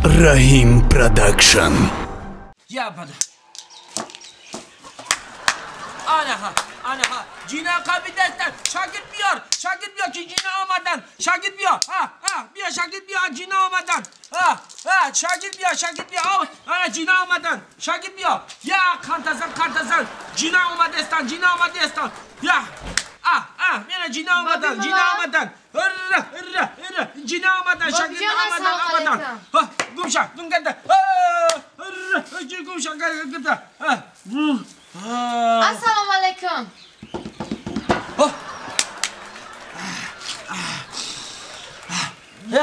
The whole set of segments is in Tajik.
Rahim Production. Ya bana. Ana. Cina kabinetten. Şakit biyor ki cina olmadan. Şakit biyor. Şakit biyor cina olmadan. Şakit biyor. Ana cina olmadan. Şakit biyor. Ya kantazan. Cina olmadan. Ya. Bana cina olmadan. Hırra. Cina olmadan. Şakit olmadan. Gümşak. Hırra. Gümşak. Assalomu alaykum.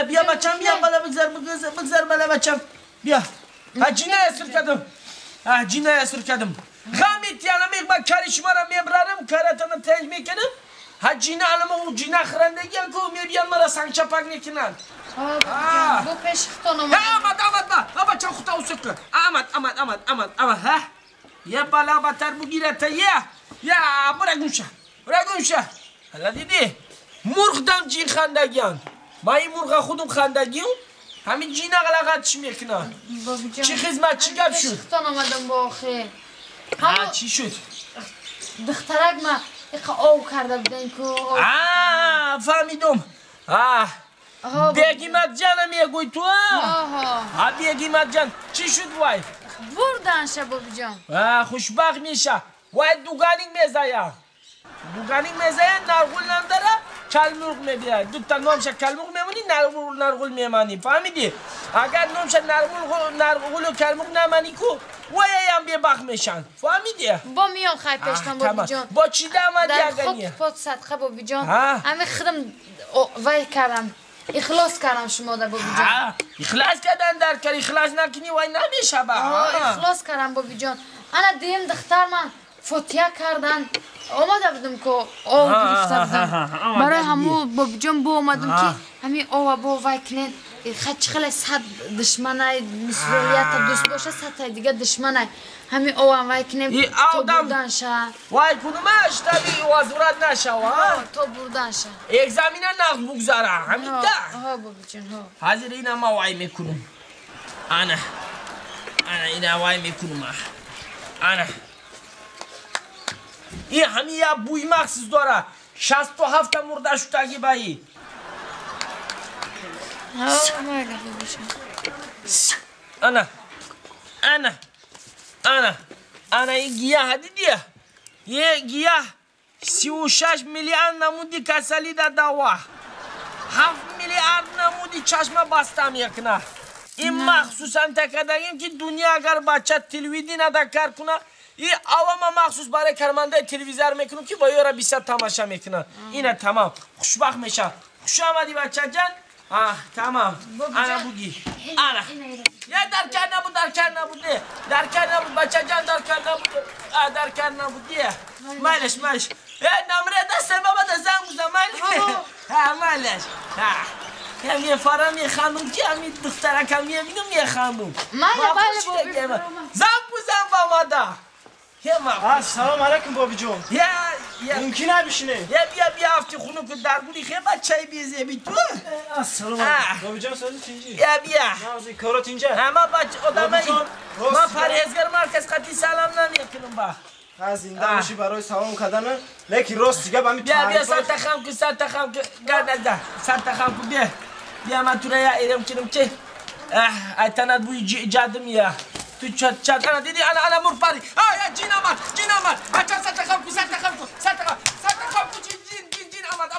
Bia bacham, bia bala bıgzar bala bacham. Bia. Cinaya sürkedim. Gamit yanım bak karışmara mebrarım karatını tecmi kedim. Cina alımı o cina xırandagi yanku mebiyan mara sanchapak nekinan. Bu peşiktonum. Bacham xuta usukla. Amat. Ya bala batar bu girete ya. Ya bırakmışa. Hala dedi. Murgdam cin xandagiyan. Mayi murga xudum xandagiyum. Hamin cina qalaqatış mekna. Çi xizmatçı gap şud. Peşiktonamadım bu axi. Çi şud. Dixtarak ma ov karda buden ku. Fahmidim. Begimat canım ya goytu. Begimat can. Çi şud vay. Buradan babacan. Xoşbaxt میشه. وای دوگانین مزایا نرغول کلمرغ میبیاد. دو تا نامش کلمرغ میمونی نرغول میمانی. فهمیدی؟ اگر نامش نرغول و کلمرغ نمانی کو وای هم بی بخ میشن. فهمیدی؟ با میان خواهی پشتم بابیجان. با چی دامدی در اگرنیه؟ خود پاد صدقه بابیجان. همه خودم وای کردم. اخلاص کردم شما در بابیجان. اخلاص کردن در کار اخلاص نکنی وای نمیشه با. اخلاص کردم بابیجان. انا دیم دختر من فوتیا کردن آمده بودم که آو گرفته بودم برای همو بابیجان با آمدم که همین آو با وای کنین خیلی صد دشمنای مسئولیت دوست باشه صد دیگه دشمنای همین آو هم وای کنین تو بردن شه وای کدومش تبی وازورت نشه تو بردن شه یک زمینه نقل بگذاره همین ده بابیجان حاضر این هم وای میکنم انا این وای میکنم این همین یه بوی مخصوص داره 67 مرده شدگی بایی انا این گیاه دیدیه یه گیاه 36 میلیارد نمودی کسلی در دوا 7 میلیارد نمودی چشم بستم یکنه این مخصوصا تکدگیم که دنیا اگر بچه تلویدی ندکر کنه این عوام مخصوص برای کرمانده تلویزر میکنم که با یورا 20 تماشا میکنه اینه تمام خوشبخت میشه خوش آمدی بچه جان تمام انا بگی یا درکر نبود بچه جان درکر نبود مالش نمره دسته بابا ده زنگ بزن مالش یه فارم یه خانم که همین دخترکم یه بینم یه خانم زنگ بزن با مادا سلام علیکم بابی جون ممکنه بشینه بیا هفتی خونو که درگونی خیلی بچه بیزه بی تو سلام علیکم بابی جون سازی تینجی بیا نازی کارات اینجا اما بچه آدمایی ما پرهیزگر مرکز قطعی سلام نمیکنم با از این دمشی برای سلام کردن لیکن راست دیگه با می بیا سر تخم که گرد بیا من تو را ایرم کنم که ایتاند بوی جادم یا تو چات انا دیدی انا مرپاری جین آمد بچه سر تخم جین آمد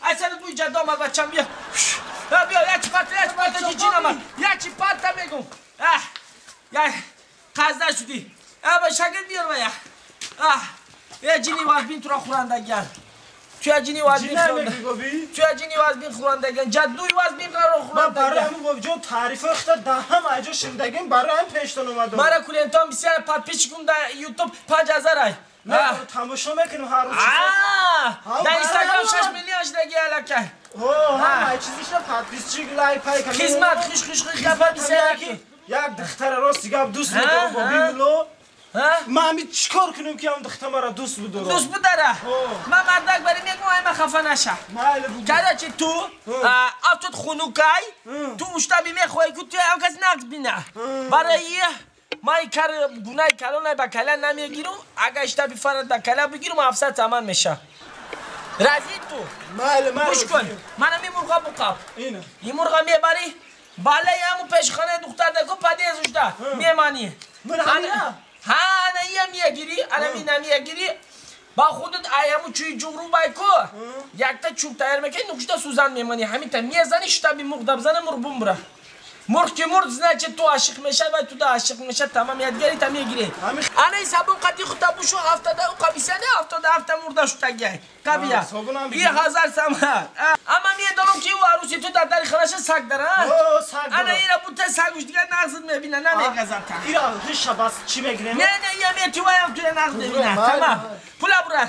ایتاند بوی جاد آمد بچم بیا یکی پارتا جین آمد یکی پارتا میگم قصده شدی با شکل بیار بیا یه جینی وازبین تو را خورندگیان توی جینی وازبین خورندگیان جدوی وازبین را خورندگیان برای همون بابی جون تعریف اختر در هم اجا شنیدگیم برای هم پیشتان اومدم مرا کلینتان بسیار پیچ کن در یوتیوب 5000 ای نه تماشا میکنیم هر روز در اینستاگرام 6 میلیون شدگی علکه همه چیزیش نه پیس چیگ لایک پای کنیم خیزمت خوش گفت بسیار یک دختر راست دیگه دوست میدارم بابی ملو من می چیکار کنم که اون دختر مرا دوست بداره دوست بداره من مردک بریم یک ماه خفه نشه که چی تو افتاد خونوکای تو اشتا بیمه خواهی که تو هم کسی نقد بینه برای ما این کار گناه کلانه با کلان نمیگیرم اگه اشتا بیفرد با کلان بگیرم 700 تمام میشه راضی تو گوش کن منم این مرغا بقاب این مرغا میبری بالای همون پیشخانه دختر دکو پدی از اشتا میمانی ها انا میگیری انا میگیری با خودت ایامو چوی جورو بایکو یک تا چوب تایر میکنی نقشتا سوزن میمانی همین تا میزنی شتا بی مرغ دبزنه مرغ بوم بره مرغ که مرغ زنه چه تو عاشق میشه و تو دا عاشق میشه تمام یادگیری تا میگیری انا حسابم قدی خطا بوشو 70 و قبیسه نه 77 مرغ شتا گی قبیا 1000 سمه اما میدونم که او عروسی تو در داری خلاش سگ داره انا اینا بوته سگوش دیگه نقصد میبینه نمیگذار تا اینا ریش بس چی میگیرم نه یه میتی وایم تو نقصد میبینه تمام پولا برار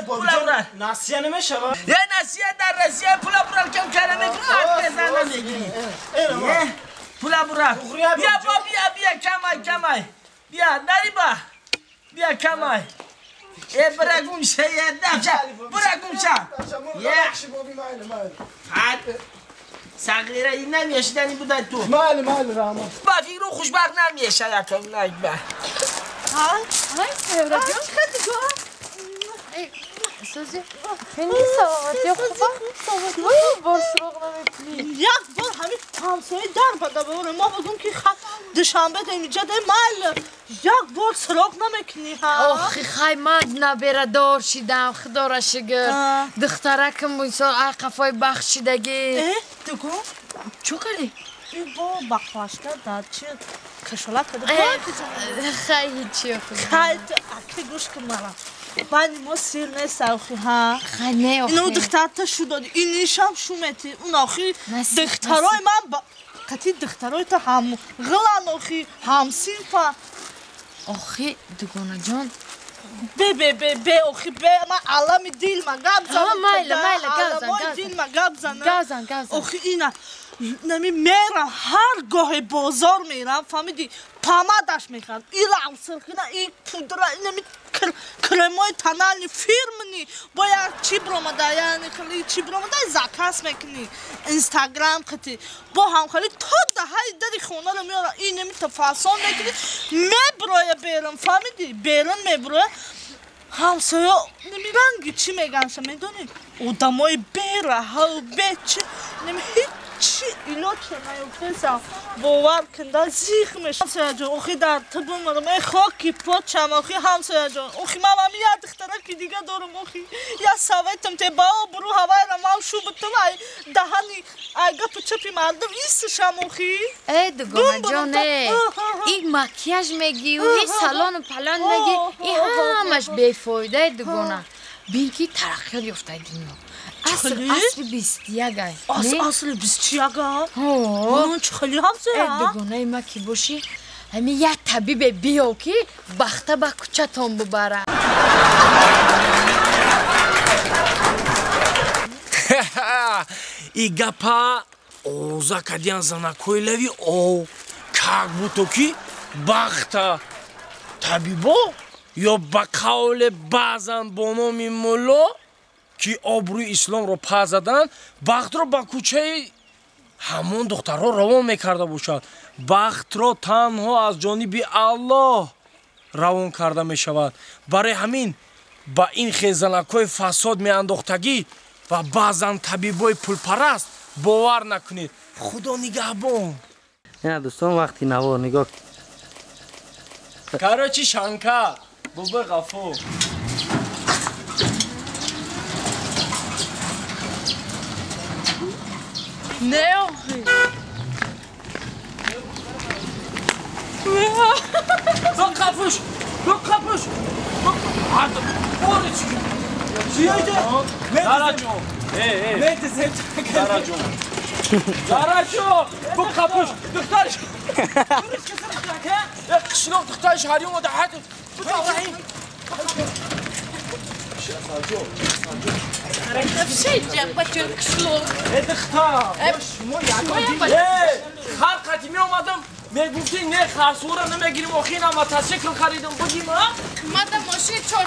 پولا برار ناسیه نمیشه یه ناسیه در رسیه پولا برار کم کاره میکنه آت بزن نمیگیری پولا برار بیا کمای بیا داری با بیا کمای برا گمشه یه دفشه برا گمشه صغیره این نمیشدنی بوده تو مال راما با فکر خوشبخت نمیشه یکم نایک با های رادیو خیلی گوه سوزی خیلی سوابتی خوبه بار سراغ نمیکنی یک بار همین همسایه در بده ببره ما بگم که دوشنبه اینجا ده مال یک بار سراغ نمیکنی ها آخی خیلی من نبیره دار شیدم خدا را شگر دختره که مویسا ای قفای بخشیدگی تو گو چو کلی؟ این با بخواشته در چی کشالت کده خیلی چی خوبی خیلی اکی گوش که مرا بانی ما سیر نیست آخی ها خیلی نه آخی اینو دختر تا شو دادی اینیش هم شو میتی اون آخی دخترای من با قطعی دخترای تا هم غلان آخی هم سینفا آخی دگونه جان به آخی به من علم دیل ما گاب زنم مایل گازن دیل ما گاب زنم گازن آخی اینا نمی میرم هر گاه بازار میرم فهمیدی پامادش میخوام این لامسرخینا این پودر نمی کرمای تنالی فیرمنی باید چی برامده یعنی خیلی چی برامده زکاس میکنی اینستاگرام خیلی با هم خیلی تا دهی داری خونه رو میارم این نمی تفاصیل میکنی میبروی بیرم فهمیدی بیرم میبروی همسایه نمیرنگی چی میگنش میدونی آدمای بیره ها بیچه نمی چی ایلو چه نیفتیسم باور کنده زیخ میشه همسایه جان اوخی در طب اومدم ای خاکی پاچم اوخی همسایه جان اوخی من همی یه دختره که دیگه دارم اوخی یه سویتم تی با برو هوای را من شو بتم ای دهنی ای گپ چپی مردم ایستشم اوخی ای دگونه جانه این مکیاج میگی و این سالان و پلان میگی این همش بیفایده دگونه بین که ترقیات یفته دینو اصل 21 اصل 21 ها چه خیلی همسایه دگونه ما که باشی همین یه طبیب بیاو که بخته با کچه تان ببره ای گپا اوزا کدیان زنه کویلوی او کاک بوتو که بخته طبیبا یا با قول بعضن با نام مولا که آبروی اسلام رو پا زدن بخت رو با کوچه همون دخترها روان میکرده باشد بخت رو تنها از جانب الله روان کرده میشود برای همین با این خیزنکای فساد میانداختگی و بعضن طبیبای پولپرست باور نکنید خدا نگهبان نه دوستان وقتی نوار نگاه کراچی شنکر بابا غفور نه آخی Bak kapış! Bak kapış! Bak! Hadi! Orada çıkın! Ziyade! Zaraco! Ne desem? Zaraco! Zaraco! Bak kapış! Dıktar! Kırış kesin dıktar ha? Ya kışlok dıktar şahriyon o da hadi! Dıktar rahim! Zaraco! نفسي جنبك كشلون dıktar! Boş mu ya? Her katimi olmadım. میگفتی نه خرسوره نمیگیریم و خیلی موتورسیکل خریدم بگیم ها؟ ما در ماشین چهار